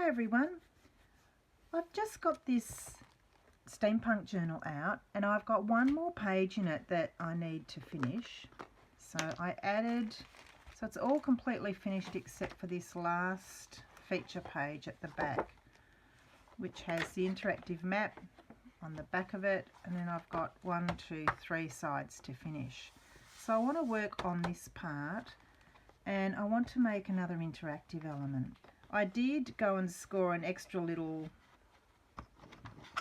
Hi everyone, I've just got this steampunk journal out and I've got one more page in it that I need to finish. So I added, so it's all completely finished except for this last feature page at the back, which has the interactive map on the back of it, and then I've got 1, 2, 3 sides to finish. So I want to work on this part and I want to make another interactive element. I did go and score an extra little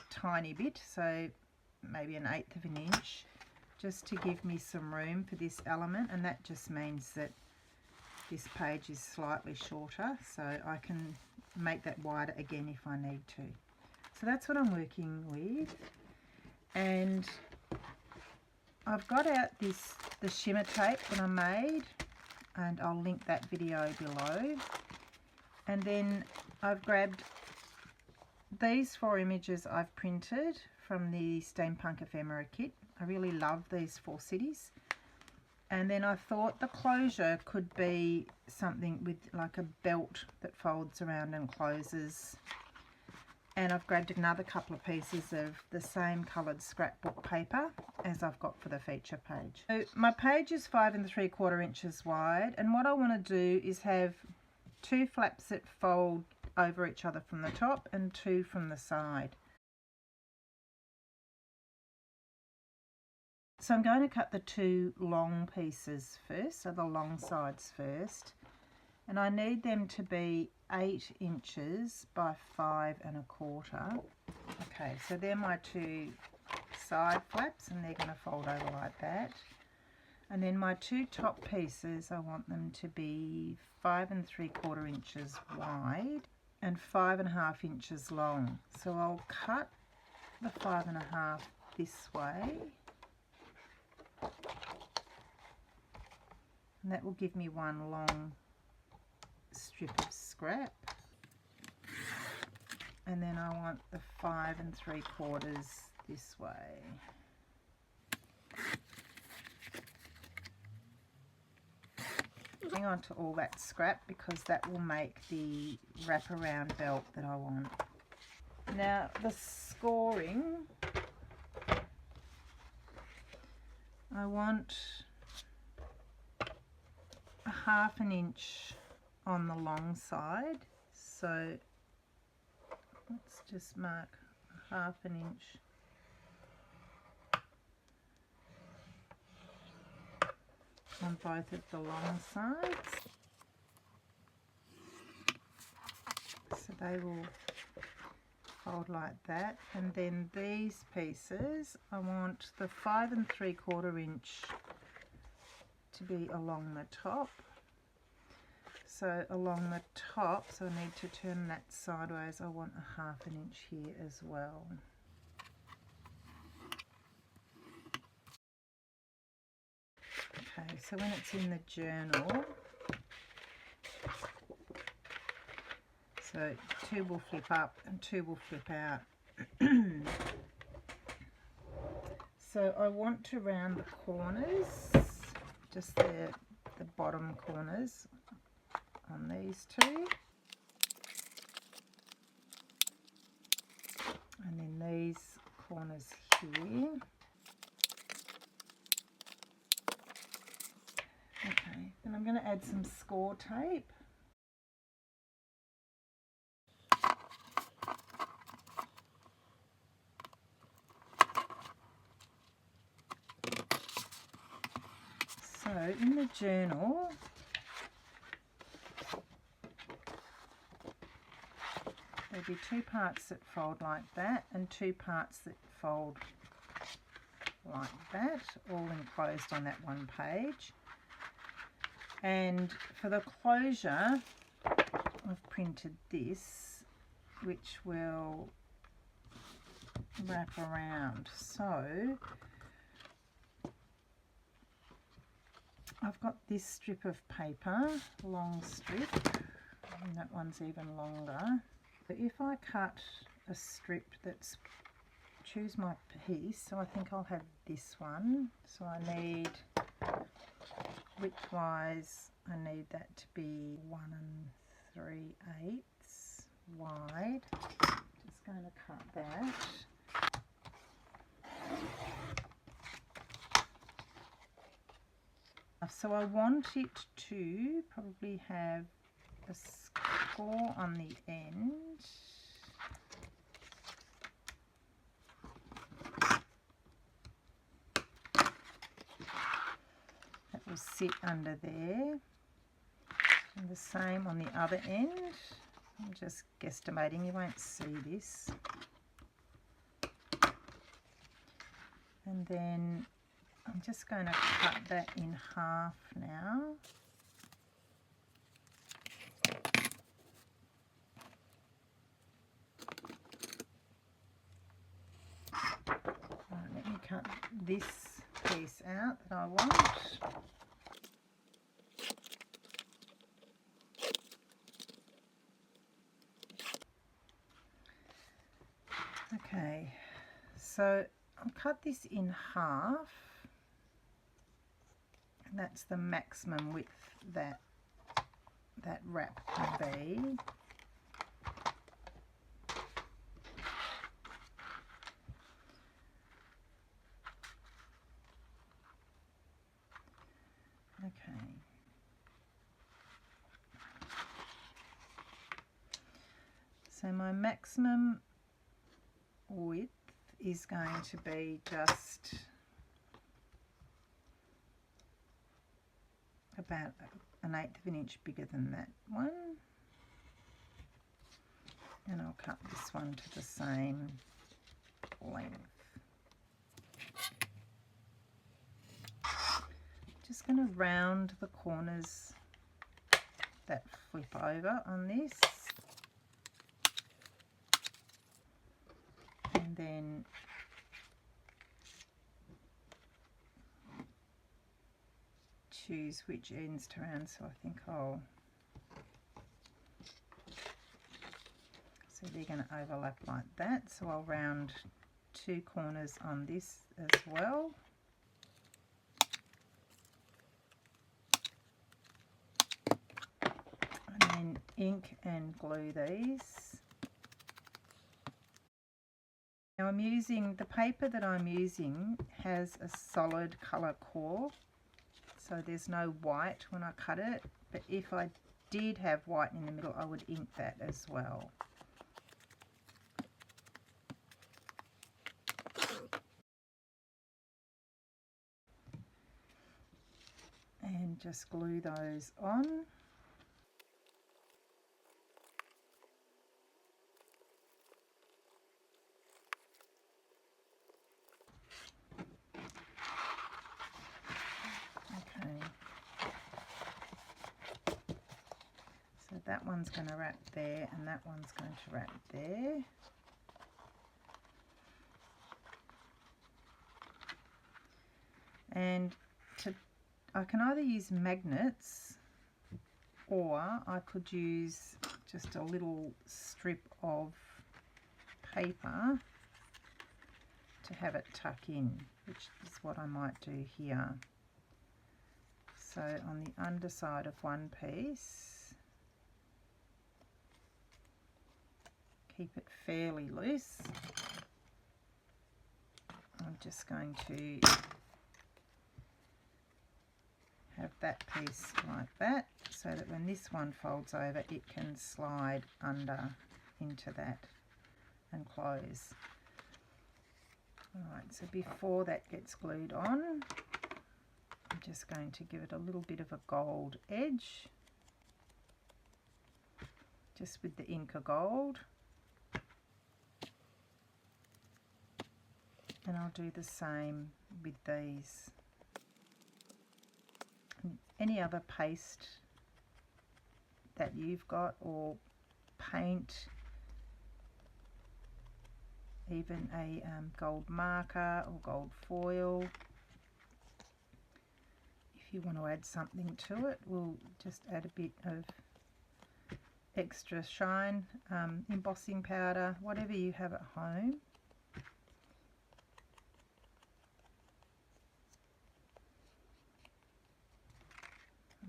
tiny bit, so maybe 1/8 of an inch, just to give me some room for this element, and that just means that this page is slightly shorter, so I can make that wider again if I need to. So that's what I'm working with, and I've got out the shimmer tape that I made, and I'll link that video below. And then I've grabbed these 4 images I've printed from the Steampunk ephemera kit. I really love these 4 cities. And then I thought the closure could be something with like a belt that folds around and closes. And I've grabbed another couple of pieces of the same coloured scrapbook paper as I've got for the feature page. So my page is 5 3/4 inches wide, and what I want to do is have 2 flaps that fold over each other from the top and 2 from the side. So I'm going to cut the 2 long pieces first, so the long sides first, and I need them to be 8 inches by 5 1/4. Okay, so they're my 2 side flaps, and they're going to fold over like that. And then my 2 top pieces, I want them to be 5 3/4 inches wide and 5 1/2 inches long. So I'll cut the 5 1/2 this way, and that will give me one long strip of scrap. And then I want the 5 3/4 this way. Hang on to all that scrap because that will make the wraparound belt that I want. Now the scoring, I want 1/2 inch on the long side, so let's just mark 1/2 inch on both of the long sides, so they will fold like that. And then these pieces, I want the 5 3/4 inch to be along the top, so along the top, so I need to turn that sideways. I want 1/2 inch here as well. Okay, so when it's in the journal, so 2 will flip up and 2 will flip out. So I want to round the corners, just the bottom corners on these 2. And then these corners here. Okay, then I'm going to add some score tape. So in the journal, there'll be 2 parts that fold like that and 2 parts that fold like that, all enclosed on that one page. And for the closure, I've printed this, which will wrap around. So I've got this strip of paper, long strip, and that one's even longer. But if I cut a strip that's, choose my piece, so I think I'll have this one. So I need, widthwise, I need that to be 1 3/8. wide. Just going to cut that. So I want it to probably have a score on the end. That will sit under there. And the same on the other end. I'm just guesstimating, you won't see this. And then I'm just going to cut that in half now. Right, let me cut this piece out that I want. Okay, so I'll cut this in half. And that's the maximum width that wrap can be. Okay. So my maximum width is going to be just about 1/8 of an inch bigger than that one. And I'll cut this one to the same length. Just going to round the corners that flip over on this. And then choose which ends to round, so I think so they're going to overlap like that, so I'll round 2 corners on this as well. And then ink and glue these. Now I'm using, the paper that I'm using has a solid colour core, so there's no white when I cut it, but if I did have white in the middle I would ink that as well. And just glue those on. So that one's going to wrap there and that one's going to wrap there. And I can either use magnets or I could use just a little strip of paper to have it tuck in, which is what I might do here. So on the underside of one piece, keep it fairly loose. I'm just going to have that piece like that, so that when this one folds over it can slide under into that and close. Alright, so before that gets glued on, I'm just going to give it a little bit of a gold edge, just with the Inca gold. And I'll do the same with these. Any other paste that you've got, or paint, even a gold marker or gold foil. If you want to add something to it, we'll just add a bit of extra shine, embossing powder, whatever you have at home.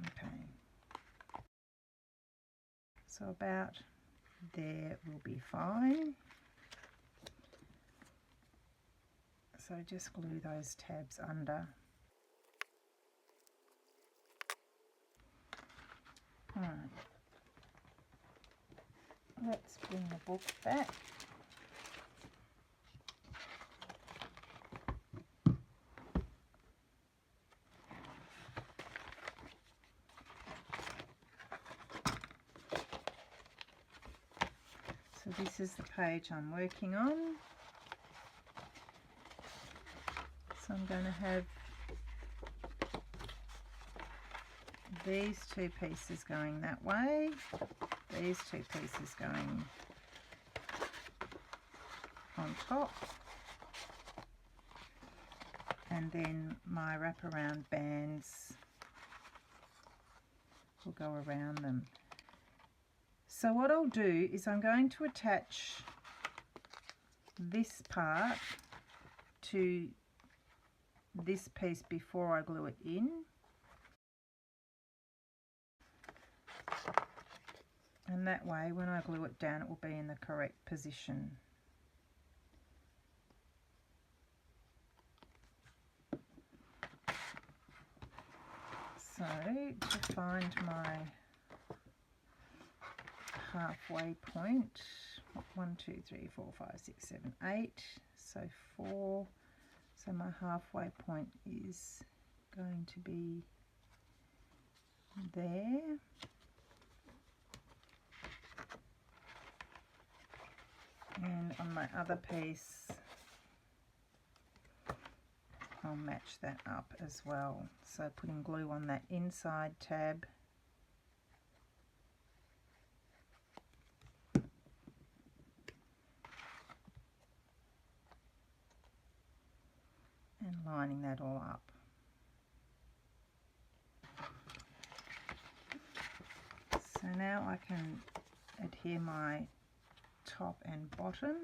Okay, so about there will be fine. So just glue those tabs under. Right. Let's bring the book back. So this is the page I'm working on. So I'm going to have these two pieces going that way, these two pieces going on top, and then my wraparound bands will go around them. So what I'll do is I'm going to attach this part to this piece before I glue it in. And that way, when I glue it down, it will be in the correct position. So, to find my halfway point, 1, 2, 3, 4, 5, 6, 7, 8, so 4. So my halfway point is going to be there. And on my other piece, I'll match that up as well. So putting glue on that inside tab. And lining that all up. So now I can adhere my top and bottom.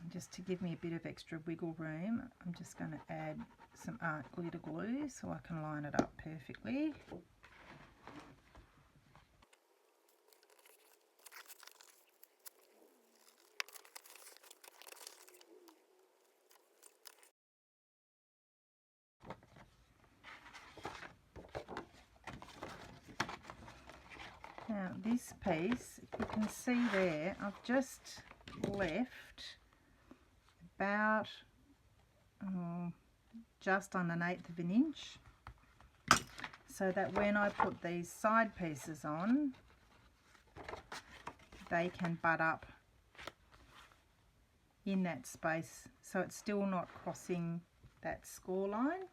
And just to give me a bit of extra wiggle room, I'm just going to add some art glitter glue so I can line it up perfectly. Now this piece, you can see there, I've just left about just on 1/8 of an inch, so that when I put these side pieces on, they can butt up in that space, so it's still not crossing that score line.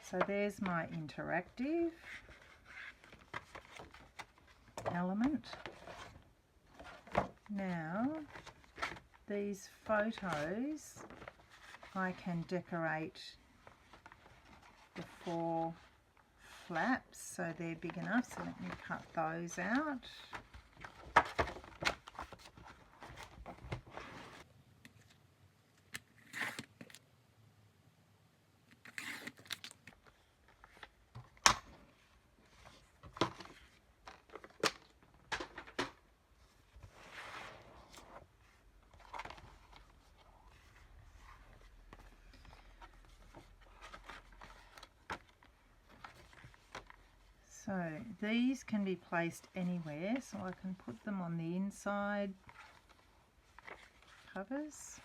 So there's my interactive element. Now these photos I can decorate the 4 flaps, so they're big enough, so let me cut those out. So these can be placed anywhere, so I can put them on the inside covers.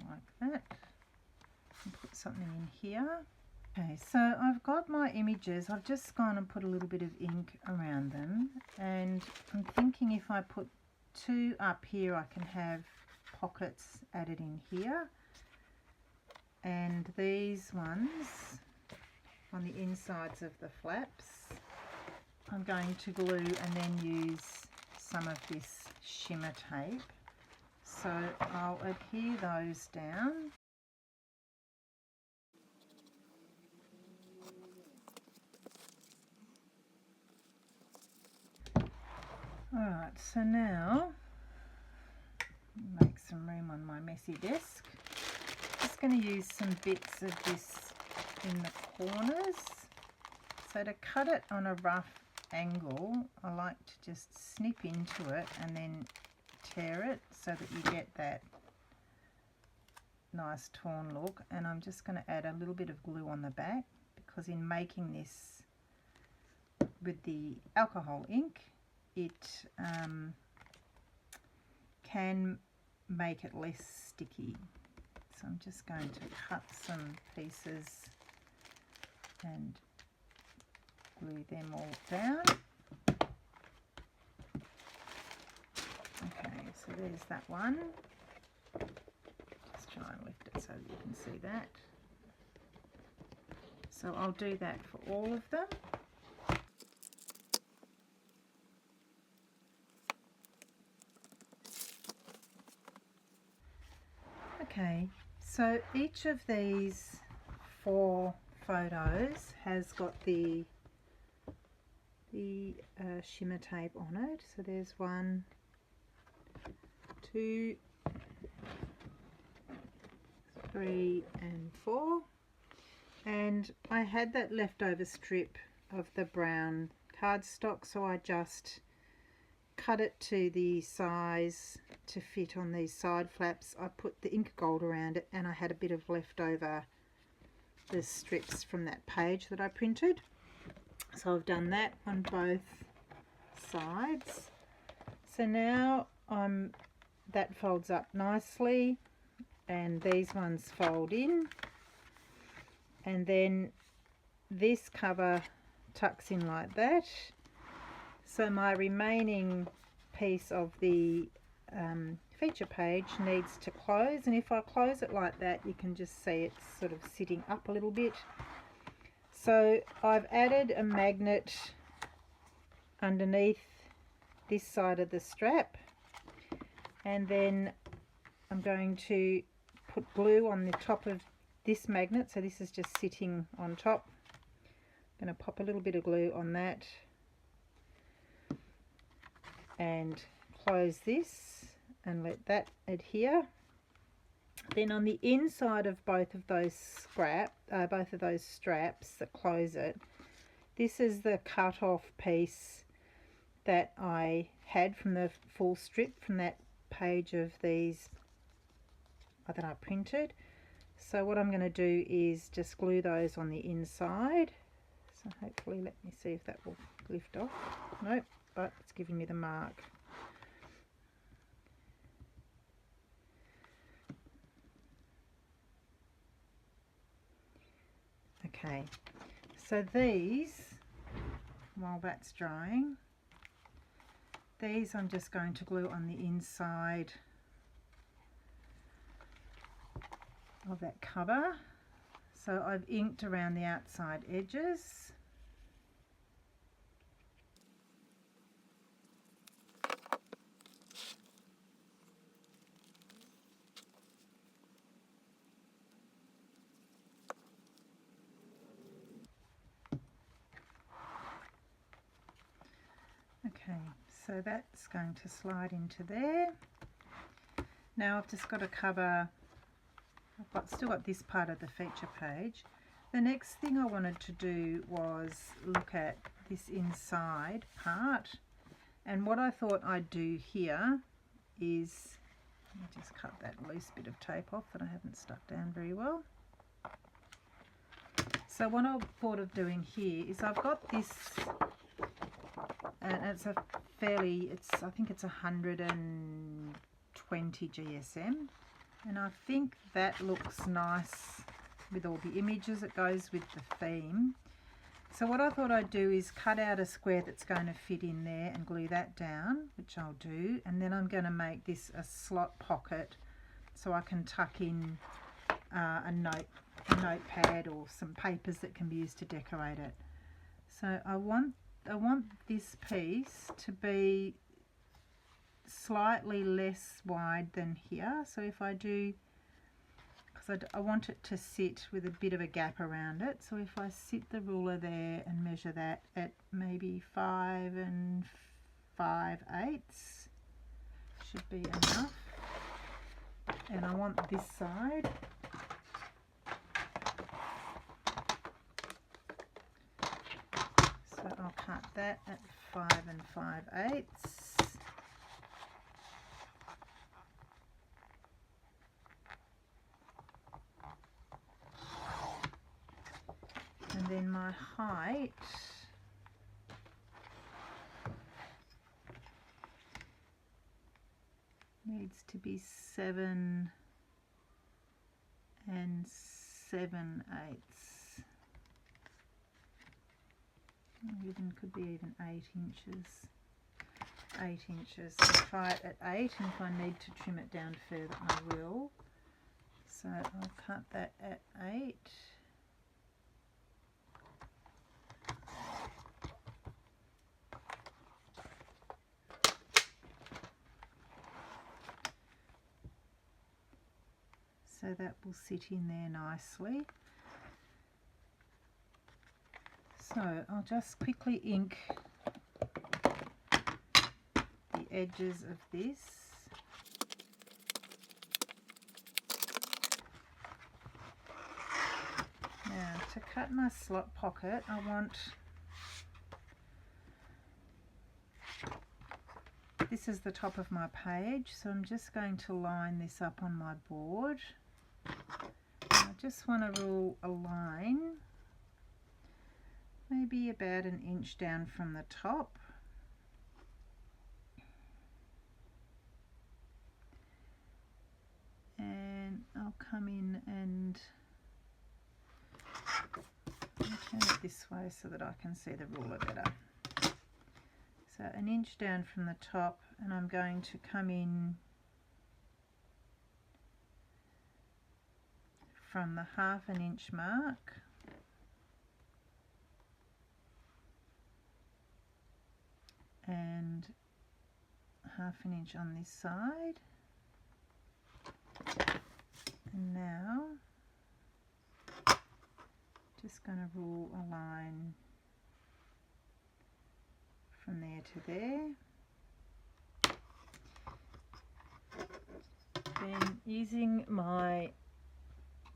Like that. And put something in here. Okay, so I've got my images. I've just gone and put a little bit of ink around them, and I'm thinking if I put 2 up here, I can have pockets added in here, and these ones on the insides of the flaps I'm going to glue and then use some of this shimmer tape. So I'll adhere those down. Alright, so now make some room on my messy desk. Just going to use some bits of this in the corners. So to cut it on a rough angle, I like to just snip into it and then tear it so that you get that nice torn look. And I'm just going to add a little bit of glue on the back, because in making this with the alcohol ink, it can make it less sticky. So I'm just going to cut some pieces and glue them all down. Okay, so there's that one. Just try and lift it so that you can see that. So I'll do that for all of them. Okay, so each of these 4 photos has got the shimmer tape on it. So there's 1, 2, 3 and 4, and I had that leftover strip of the brown cardstock, so I just cut it to the size to fit on these side flaps. I put the ink gold around it, and I had a bit of leftover the strips from that page that I printed. So I've done that on both sides. So now that folds up nicely, and these ones fold in, and then this cover tucks in like that. So my remaining piece of the feature page needs to close, and if I close it like that, you can just see it's sort of sitting up a little bit. So I've added a magnet underneath this side of the strap, and then I'm going to put glue on the top of this magnet. So this is just sitting on top. I'm going to pop a little bit of glue on that and close this and let that adhere. Then on the inside of both of those straps that close it, this is the cut off piece that I had from the full strip from that page of these that I printed. So what I'm going to do is just glue those on the inside. So hopefully, let me see if that will lift off. Nope, but it's giving me the mark. Okay, so these, while that's drying, these I'm just going to glue on the inside of that cover. So I've inked around the outside edges. Okay, so that's going to slide into there. Now I've just got to cover, I've still got this part of the feature page. The next thing I wanted to do was look at this inside part, and what I thought I'd do here is, let me just cut that loose bit of tape off that I haven't stuck down very well. So what I thought of doing here is I've got this, and it's a fairly, I think it's 120 GSM, and I think that looks nice with all the images. It goes with the theme. So what I thought I'd do is cut out a square that's going to fit in there and glue that down, which I'll do, and then I'm going to make this a slot pocket so I can tuck in a notepad or some papers that can be used to decorate it. So I want want this piece to be slightly less wide than here. So if I do, because I want it to sit with a bit of a gap around it, so if I sit the ruler there and measure that at maybe 5 5/8 should be enough. And I want this side. So I'll cut that at 5 5/8. And then my height needs to be 7 7/8. Even could be even 8 inches. 8 inches. I'll try it at 8, and if I need to trim it down further, I will. So I'll cut that at 8. So that will sit in there nicely. So I'll just quickly ink the edges of this. Now to cut my slot pocket, I want, this is the top of my page, so I'm just going to line this up on my board. I just want to rule a line, maybe about 1 inch down from the top. And I'll come in and turn it this way so that I can see the ruler better. So 1 inch down from the top, and I'm going to come in from the 1/2 inch mark and 1/2 inch on this side. And now just going to rule a line from there to there. Then using my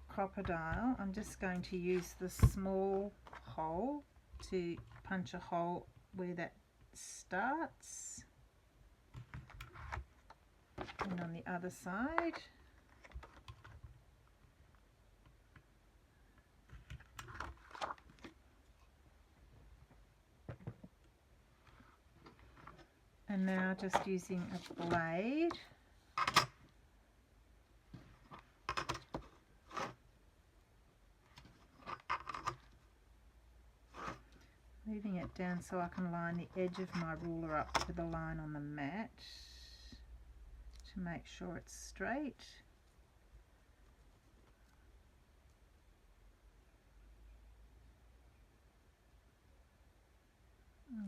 crocodile, I'm just going to use the small hole to punch a hole where that starts, and on the other side. And now just using a blade, moving it down so I can line the edge of my ruler up with a line on the mat to make sure it's straight.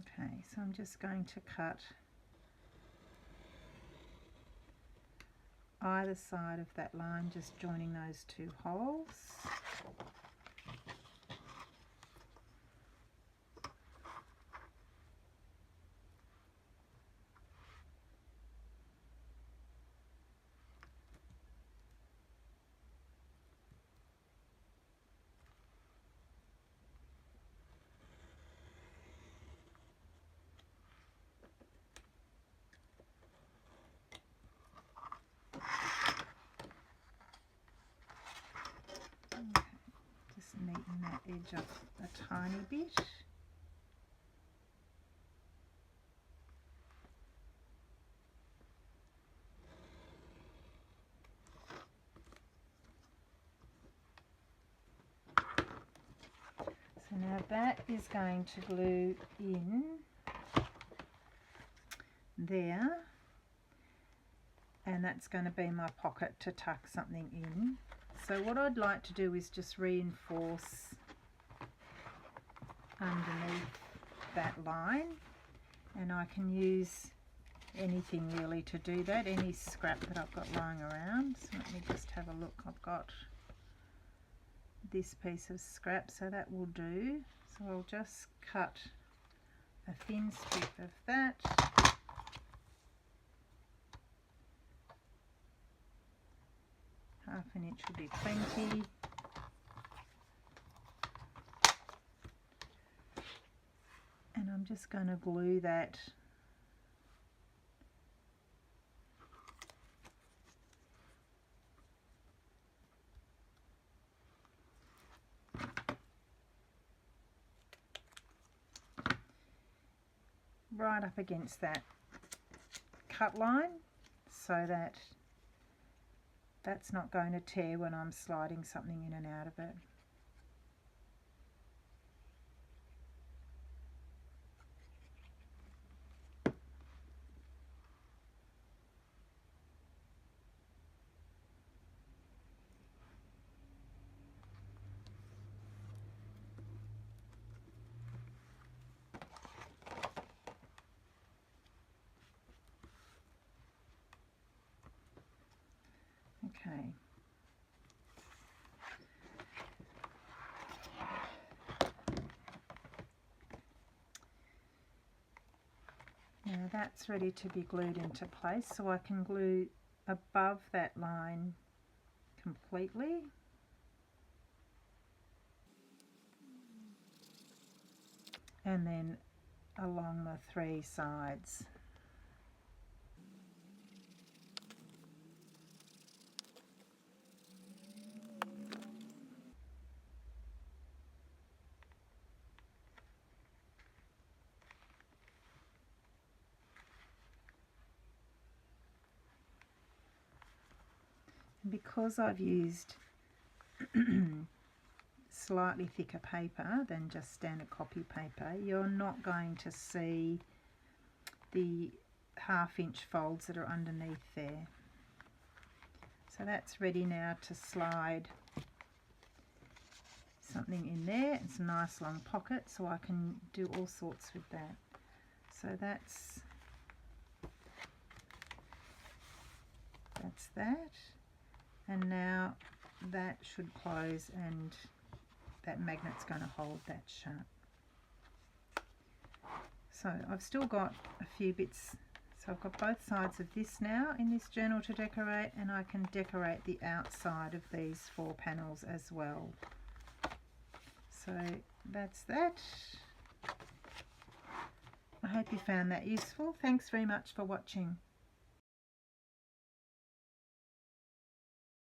Okay, so I'm just going to cut either side of that line, just joining those two holes. Neaten that edge up a tiny bit. So now that is going to glue in there, and that's going to be my pocket to tuck something in. So what I'd like to do is just reinforce underneath that line, and I can use anything really to do that, any scrap that I've got lying around. So let me just have a look. I've got this piece of scrap, so that will do. So I'll just cut a thin strip of that. Half an inch would be plenty. And I'm just going to glue that right up against that cut line, so that that's not going to tear when I'm sliding something in and out of it. Okay. Now that's ready to be glued into place, so I can glue above that line completely. And then along the 3 sides. And because I've used slightly thicker paper than just standard copy paper, you're not going to see the 1/2 inch folds that are underneath there. So that's ready now to slide something in there. It's a nice long pocket, so I can do all sorts with that. So that's that, and now that should close, and that magnet's going to hold that shut. So I've still got a few bits, so I've got both sides of this now in this journal to decorate, and I can decorate the outside of these 4 panels as well. So that's that. I hope you found that useful. Thanks very much for watching.